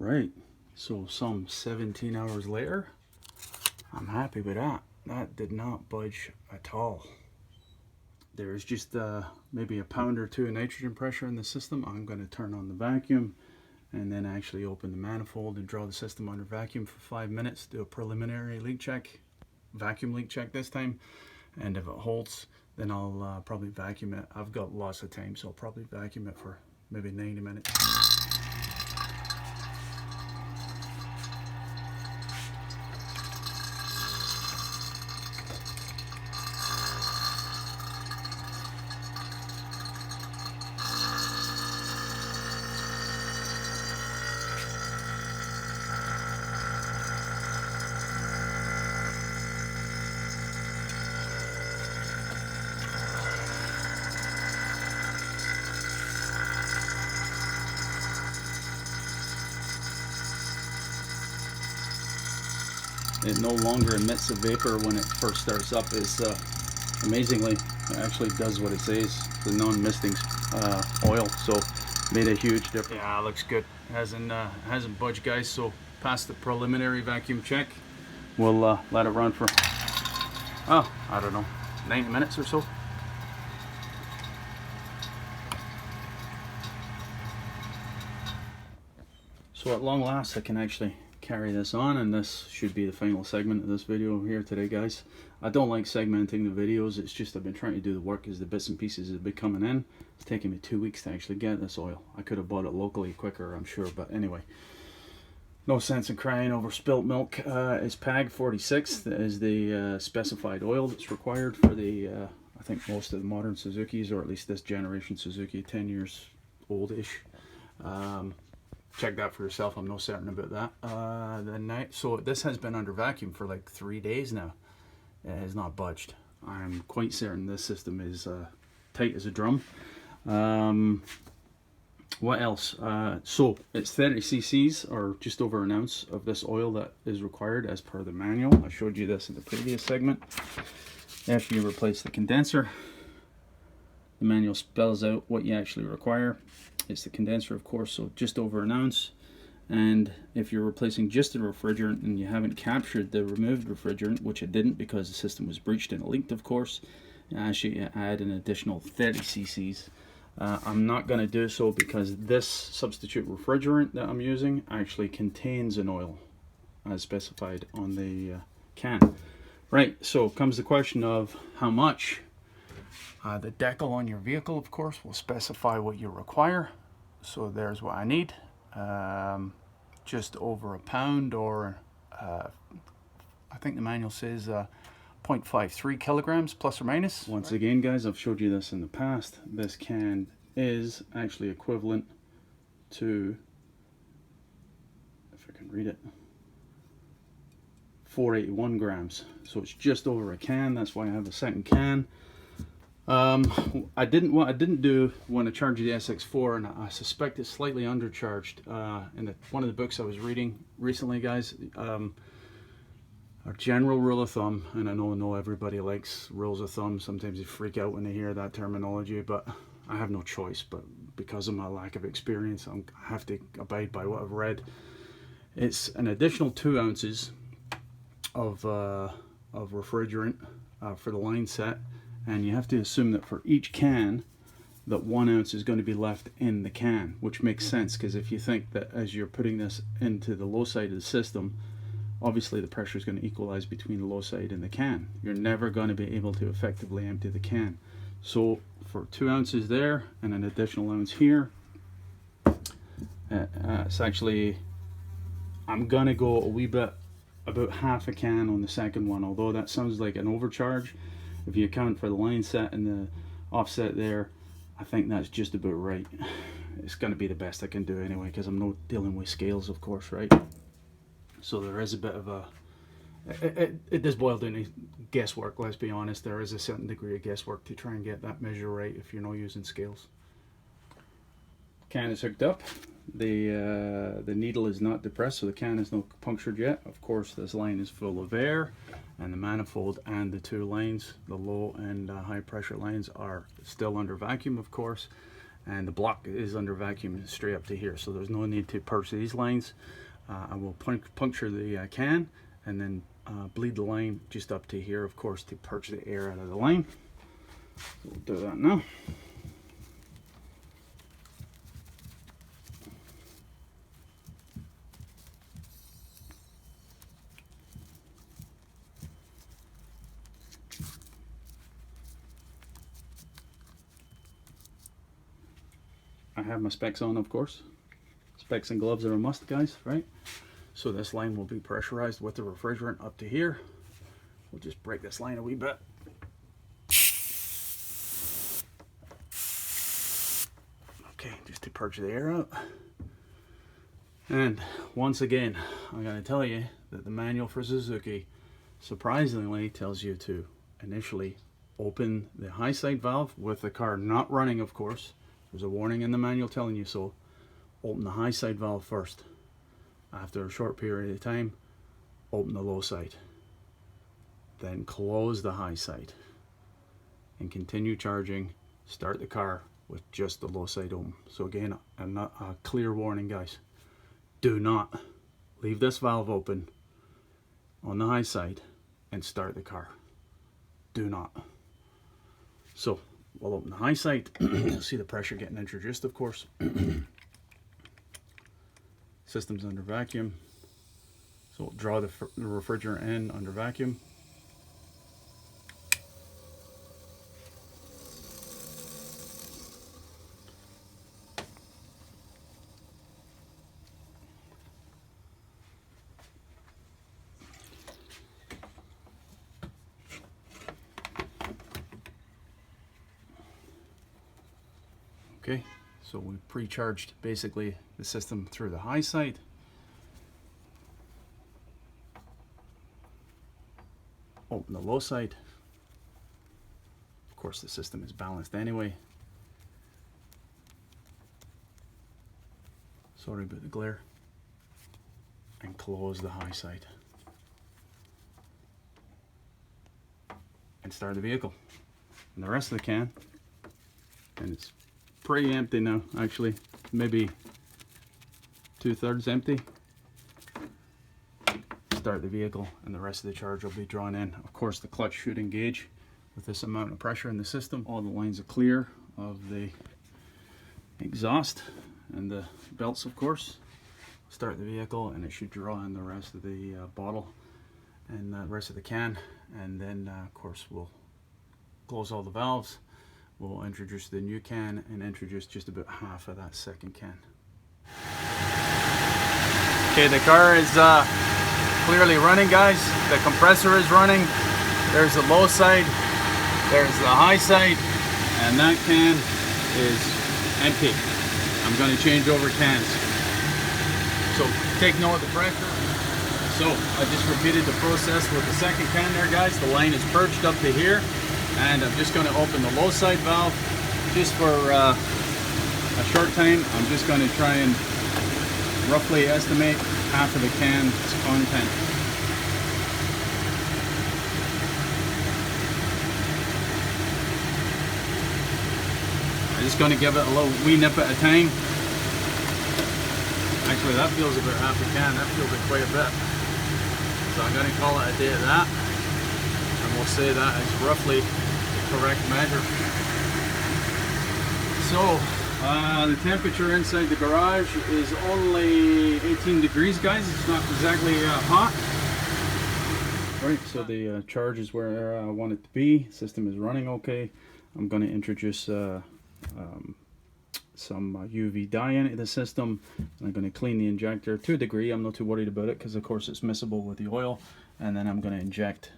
Right, so some 17 hours later, I'm happy with that. That did not budge at all. There's just maybe a pound or two of nitrogen pressure in the system. I'm going to turn on the vacuum and then actually open the manifold and draw the system under vacuum for 5 minutes, do a preliminary leak check, vacuum leak check this time, and if it holds, then I'll probably vacuum it. I've got lots of time, so I'll probably vacuum it for maybe 90 minutes. It no longer emits a vapor when it first starts up. It's amazingly, it actually does what it says, the non-misting oil, so made a huge difference. Yeah, it looks good. Hasn't budged, guys, so past the preliminary vacuum check. We'll let it run for, oh, I don't know, 90 minutes or so. So at long last I can actually carry this on, and this should be the final segment of this video here today, guys. I don't like segmenting the videos. It's just I've been trying to do the work as the bits and pieces have been coming in. It's taken me 2 weeks to actually get this oil. I could have bought it locally quicker, I'm sure, but anyway, no sense in crying over spilt milk. It's PAG 46 that is the specified oil that's required for the I think most of the modern Suzukis, or at least this generation Suzuki, 10 years oldish. Check that for yourself. I'm no certain about that. So this has been under vacuum for like 3 days now. It has not budged. I'm quite certain this system is tight as a drum. What else? So it's 30 cc's, or just over an ounce of this oil that is required as per the manual. I showed you this in the previous segment. After you replace the condenser, the manual spells out what you actually require. It's the condenser, of course, so just over an ounce. And if you're replacing just the refrigerant and you haven't captured the removed refrigerant, which it didn't because the system was breached and it leaked, of course, you actually add an additional 30 cc's. I'm not going to do so because this substitute refrigerant that I'm using actually contains an oil as specified on the can. Right, so comes the question of how much. The decal on your vehicle, of course, will specify what you require. So there's what I need. Just over a pound, or I think the manual says 0.53 kilograms plus or minus. Once again, guys, I've showed you this in the past. This can is actually equivalent to, if I can read it, 481 grams. So it's just over a can. That's why I have a second can. I didn't do when I charged the SX4, and I suspect it's slightly undercharged. In one of the books I was reading recently, guys, our general rule of thumb, and I know everybody likes rules of thumb. Sometimes you freak out when they hear that terminology, but I have no choice. But because of my lack of experience, I have to abide by what I've read. It's an additional 2 ounces of refrigerant for the line set. And you have to assume that for each can, that 1 ounce is going to be left in the can, which makes sense, because if you think that as you're putting this into the low side of the system, obviously the pressure is going to equalize between the low side and the can. You're never going to be able to effectively empty the can. So for 2 ounces there and an additional ounce here, it's actually, I'm going to go a wee bit, about half a can on the second one, although that sounds like an overcharge. If you account for the line set and the offset there, I think that's just about right. It's going to be the best I can do anyway, because I'm not dealing with scales, of course, right? So there is a bit of a, it does boil down to guesswork, let's be honest. There is a certain degree of guesswork to try and get that measure right if you're not using scales. Can is hooked up. The needle is not depressed, so the can is not punctured yet. Of course, this line is full of air, and the manifold and the 2 lines, the low and high pressure lines, are still under vacuum, of course. and the block is under vacuum straight up to here, so there's no need to purge these lines. I will puncture the can and then bleed the line just up to here, of course, to purge the air out of the line. So we'll do that now. I have my specs on, of course. Specs and gloves are a must, guys, right? So this line will be pressurized with the refrigerant up to here. We'll just break this line a wee bit. Okay, just to purge the air out. And once again, I'm going to tell you that the manual for Suzuki surprisingly tells you to initially open the high side valve with the car not running, of course. There's a warning in the manual telling you so. Open the high side valve first. After a short period of time, open the low side. Then close the high side and continue charging. Start the car with just the low side open. So again, a clear warning, guys. Do not leave this valve open on the high side and start the car. Do not. So we'll open the high side. You'll see the pressure getting introduced, of course. System's under vacuum. So we'll draw the refrigerant in under vacuum. Okay, so we pre-charged basically the system through the high side. Open the low side. Of course, the system is balanced anyway. Sorry about the glare. And close the high side. And start the vehicle. And the rest of the can, and it's pretty empty now, actually, maybe 2/3 empty. Start the vehicle and the rest of the charge will be drawn in. Of course, the clutch should engage with this amount of pressure in the system. All the lines are clear of the exhaust and the belts, of course. Start the vehicle and it should draw in the rest of the bottle and the rest of the can, and then of course we'll close all the valves. We'll introduce the new can and introduce just about half of that second can. Okay, the car is clearly running, guys. The compressor is running. There's the low side, there's the high side, and that can is empty. I'm going to change over cans. So take note of the pressure. So I just repeated the process with the second can there, guys. The line is purged up to here. And I'm just going to open the low side valve just for a short time. I'm just going to try and roughly estimate half of the can's content. I'm just going to give it a little wee nip at a time. Actually, that feels about half a can. That feels like quite a bit. So I'm going to call it a day of that. And we'll say that is roughly correct measure. So the temperature inside the garage is only 18 degrees, guys. It's not exactly hot. Right, so the charge is where I want it to be. System is running okay. I'm going to introduce some UV dye into the system. I'm going to clean the injector to a degree. I'm not too worried about it because of course it's miscible with the oil. And then I'm going to inject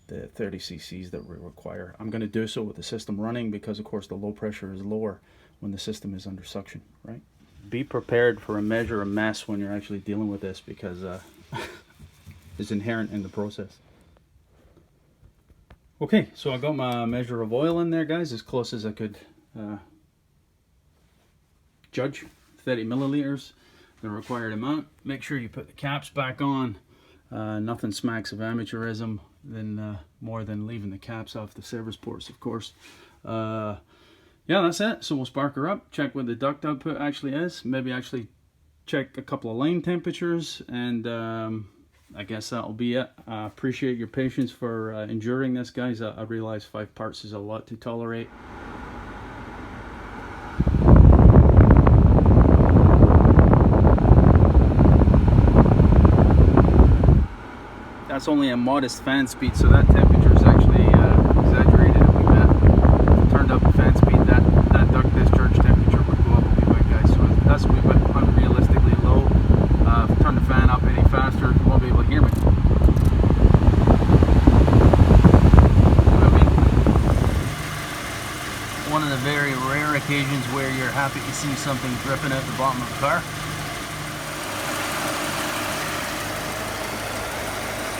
the 30 cc's that we require. I'm going to do so with the system running because of course the low pressure is lower when the system is under suction, right? Be prepared for a measure of mess when you're actually dealing with this because it's inherent in the process. Okay, so I got my measure of oil in there, guys, as close as I could judge. 30 milliliters, the required amount. Make sure you put the caps back on. Nothing smacks of amateurism than more than leaving the caps off the service ports, of course. yeah, that's it. So we'll spark her up, check what the duct output actually is, maybe actually check a couple of line temperatures, and I guess that'll be it. I appreciate your patience for enduring this, guys. I realize 5 parts is a lot to tolerate. That's only a modest fan speed, so that temperature is actually exaggerated a wee bit. Turned up the fan speed, that duct discharge temperature would go up a wee bit, guys. So that's a wee bit unrealistically low. If I turn the fan up any faster, you won't be able to hear me. One of the very rare occasions where you're happy to see something dripping out the bottom of the car.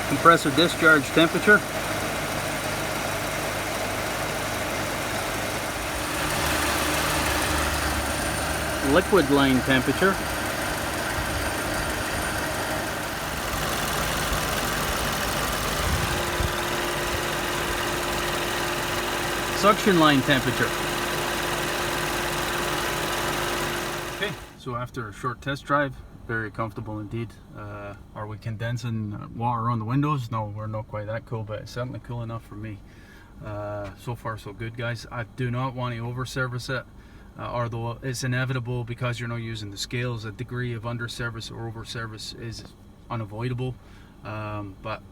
Compressor discharge temperature. Liquid line temperature. Suction line temperature. Okay, so after a short test drive, very comfortable indeed. Are we condensing water on the windows? No, we're not quite that cool, but it's certainly cool enough for me. So far so good, guys. I do not want to over service it, although it's inevitable because you're not using the scales. A degree of under service or over service is unavoidable, but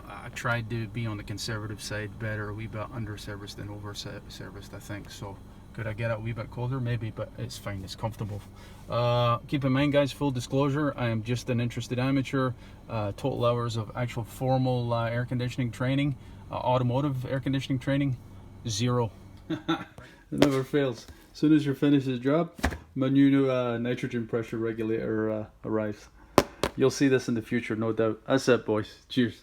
I tried to be on the conservative side, better a wee bit under serviced than over serviced, I think. So could I get it a wee bit colder? Maybe, but it's fine, it's comfortable. Keep in mind, guys, full disclosure, I am just an interested amateur. Total hours of actual formal air conditioning training, automotive air conditioning training, 0. It never fails. As soon as you're finished the job, my new nitrogen pressure regulator arrives. You'll see this in the future, no doubt. That's it, boys. Cheers.